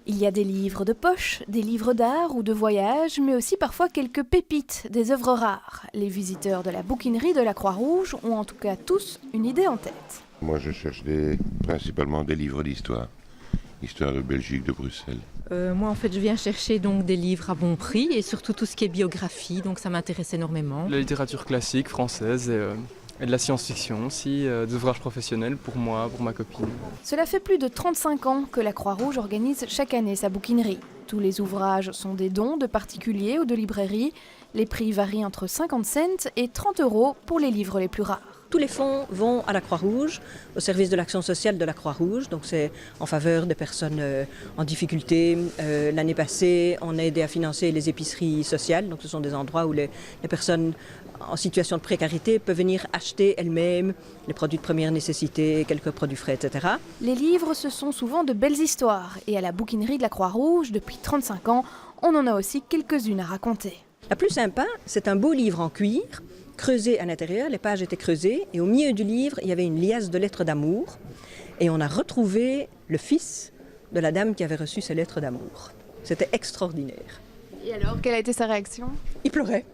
Il y a des livres de poche, des livres d'art ou de voyage, mais aussi parfois quelques pépites, des œuvres rares. Les visiteurs de la bouquinerie de la Croix-Rouge ont en tout cas tous une idée en tête. Moi, je cherche principalement des livres d'histoire. Histoire de Belgique, de Bruxelles. Moi, en fait, je viens chercher donc des livres à bon prix et surtout tout ce qui est biographie, donc ça m'intéresse énormément. La littérature classique française et de la science-fiction aussi, des ouvrages professionnels pour moi, pour ma copine. Cela fait plus de 35 ans que la Croix-Rouge organise chaque année sa bouquinerie. Tous les ouvrages sont des dons de particuliers ou de librairies. Les prix varient entre 50 cents et 30 € pour les livres les plus rares. Tous les fonds vont à la Croix-Rouge, au service de l'action sociale de la Croix-Rouge. Donc c'est en faveur des personnes en difficulté. L'année passée, on a aidé à financer les épiceries sociales. Donc ce sont des endroits où les personnes en situation de précarité peuvent venir acheter elles-mêmes les produits de première nécessité, quelques produits frais, etc. Les livres, ce sont souvent de belles histoires. Et à la bouquinerie de la Croix-Rouge, depuis 35 ans, on en a aussi quelques-unes à raconter. La plus sympa, c'est un beau livre en cuir, creusé à l'intérieur, les pages étaient creusées, et au milieu du livre, il y avait une liasse de lettres d'amour, et on a retrouvé le fils de la dame qui avait reçu ces lettres d'amour. C'était extraordinaire. Et alors, quelle a été sa réaction ? Il pleurait,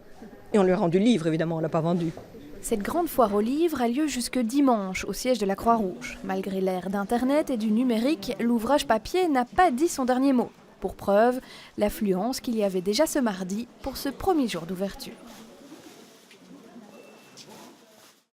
et on lui a rendu le livre, évidemment, on ne l'a pas vendu. Cette grande foire aux livres a lieu jusque dimanche au siège de la Croix-Rouge. Malgré l'ère d'Internet et du numérique, l'ouvrage papier n'a pas dit son dernier mot. Pour preuve, l'affluence qu'il y avait déjà ce mardi pour ce premier jour d'ouverture.